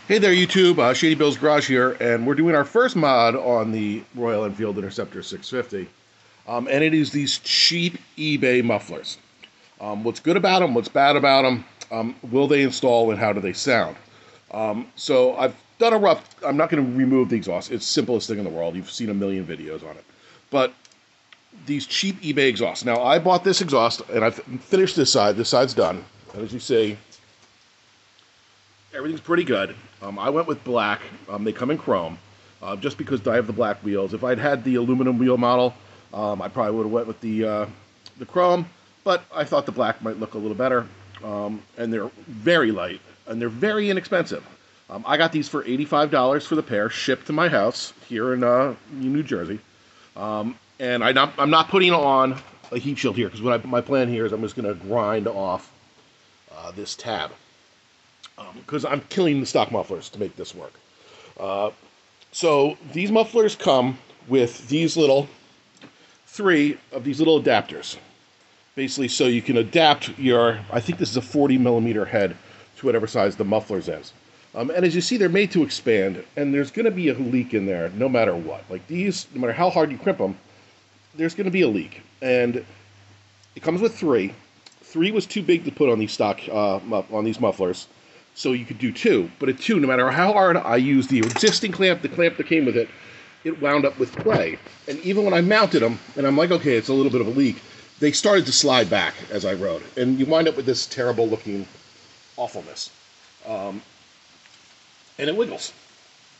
Hey there, YouTube. Shady Bill's Garage here, and we're doing our first mod on the Royal Enfield Interceptor 650. And it is these cheap eBay mufflers. What's good about them? What's bad about them? Will they install, and how do they sound? So I've done a rough. I'm not going to remove the exhaust. It's the simplest thing in the world. You've seen a million videos on it. But these cheap eBay exhausts. Now I bought this exhaust, and I've finished this side. This side's done. And as you see, everything's pretty good. I went with black. They come in chrome, just because I have the black wheels. If I'd had the aluminum wheel model, I probably would have went with the chrome. But I thought the black might look a little better. And they're very light, and they're very inexpensive. I got these for $85 for the pair, shipped to my house here in New Jersey. And I'm not putting on a heat shield here, because my plan here is I'm just going to grind off this tab. Because I'm killing the stock mufflers to make this work. So these mufflers come with these three of these little adapters. Basically, so you can adapt I think this is a 40 millimeter head to whatever size the mufflers is. And as you see, they're made to expand, and there's going to be a leak in there no matter what. Like these, no matter how hard you crimp them, there's going to be a leak. And it comes with three. Three was too big to put on these on these mufflers. So you could do two, but at two, no matter how hard I used the existing clamp, the clamp that came with it, it wound up with play. And even when I mounted them, and I'm like, okay, it's a little bit of a leak, they started to slide back as I rode. And you wind up with this terrible looking awfulness. And it wiggles.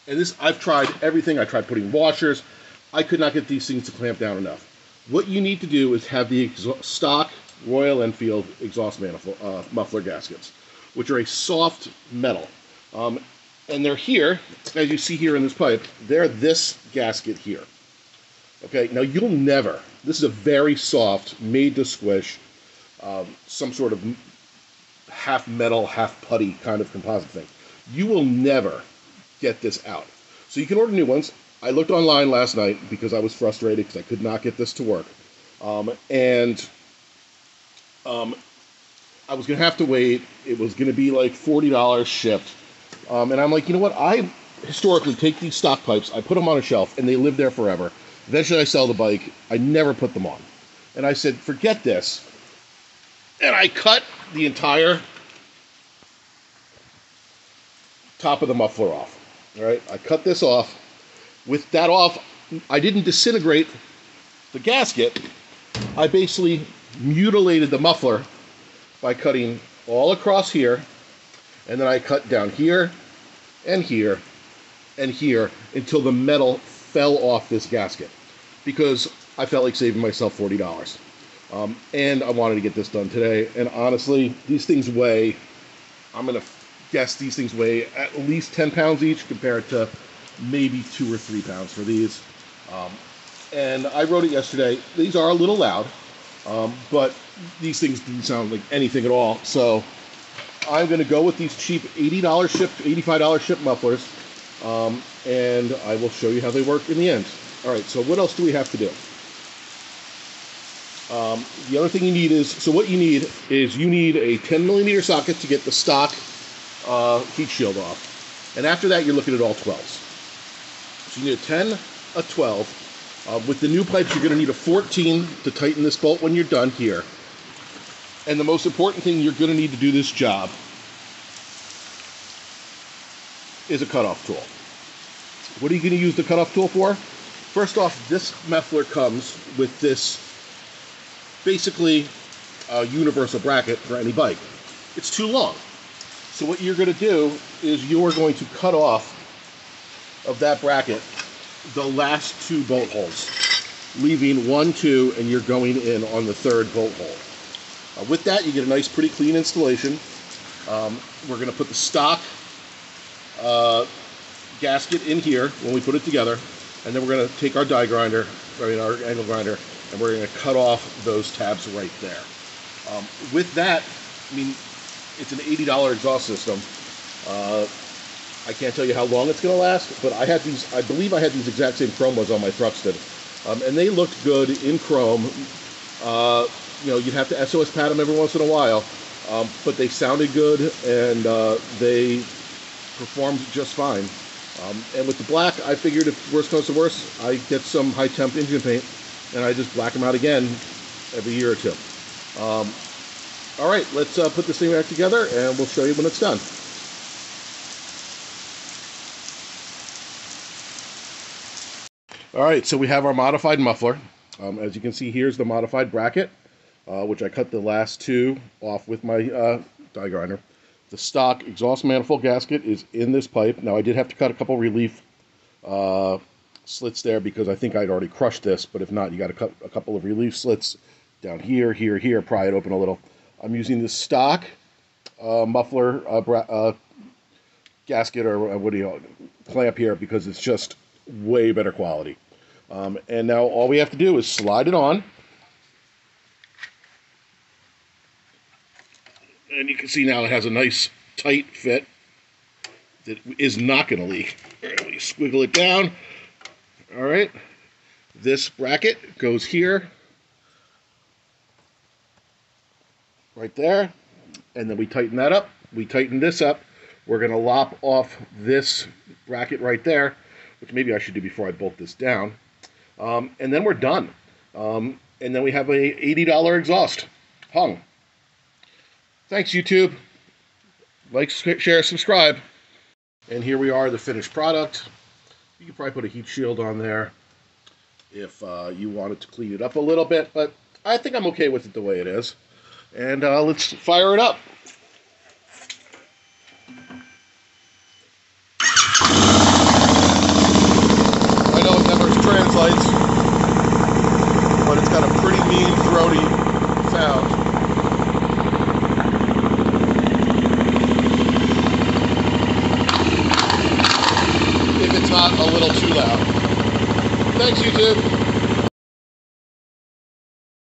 And this, I've tried everything. I tried putting washers. I could not get these things to clamp down enough. What you need to do is have the stock Royal Enfield exhaust muffler gaskets, which are a soft metal. And they're here, as you see here in this pipe, they're this gasket here. Okay, now you'll never, this is a very soft, made to squish, some sort of half metal, half putty kind of composite thing. You will never get this out. So you can order new ones. I looked online last night because I was frustrated because I could not get this to work. I was going to have to wait. It was going to be like $40 shipped. And I'm like, you know what? I historically take these stock pipes, I put them on a shelf, and they live there forever. Eventually I sell the bike. I never put them on. And I said, forget this. And I cut the entire top of the muffler off. All right? I cut this off. With that off, I didn't disintegrate the gasket. I basically mutilated the muffler by cutting all across here, and then I cut down here and here and here until the metal fell off this gasket, because I felt like saving myself $40. And I wanted to get this done today. And honestly, these things weigh, I'm going to guess these things weigh at least 10 pounds each, compared to maybe 2 or 3 pounds for these. And I rode it yesterday. These are a little loud. But these things didn't sound like anything at all. So I'm going to go with these cheap $85 ship mufflers. And I will show you how they work in the end. All right, so what else do we have to do? The other thing you need is, you need a 10 millimeter socket to get the stock heat shield off. And after that, you're looking at all 12s. So you need a 10, a 12. With the new pipes, you're going to need a 14 to tighten this bolt when you're done here. And the most important thing you're going to need to do this job is a cutoff tool. What are you going to use the cutoff tool for? First off, this muffler comes with this basically universal bracket for any bike. It's too long. So what you're going to do is you're going to cut off of that bracket the last 2 bolt holes, leaving 1, 2, and you're going in on the 3rd bolt hole. With that, you get a nice, pretty clean installation. We're going to put the stock gasket in here when we put it together, and then we're going to take our die grinder, our angle grinder, and we're going to cut off those tabs right there. With that, I mean, it's an $80 exhaust system. I can't tell you how long it's going to last, but I believe I had these exact same chrome ones on my Thruxton, and they looked good in chrome. You'd have to SOS pad them every once in a while, but they sounded good, and they performed just fine. And with the black, I figured if worst comes to worst, I get some high temp engine paint and I just black them out again every year or two. All right, let's put this thing back together and we'll show you when it's done. All right, so we have our modified muffler. As you can see, here's the modified bracket, which I cut the last two off with my die grinder. The stock exhaust manifold gasket is in this pipe. Now, I did have to cut a couple relief slits there because I think I'd already crushed this, but if not, you got to cut a couple of relief slits down here, here, pry it open a little. I'm using the stock muffler gasket, or what do you clamp here, because it's just way better quality. And now all we have to do is slide it on. And you can see now it has a nice tight fit that is not going to leak. All right, we squiggle it down. All right, this bracket goes here, right there, and then we tighten that up. We tighten this up. We're going to lop off this bracket right there, which maybe I should do before I bolt this down. And then we're done. And then we have a $80 exhaust hung. Thanks, YouTube. Like, share, subscribe. And here we are, the finished product. You could probably put a heat shield on there if you wanted to clean it up a little bit, but I think I'm okay with it the way it is. And let's fire it up. I know it never translates, but it's got a pretty mean, throaty sound. If it's not a little too loud. Thanks, YouTube.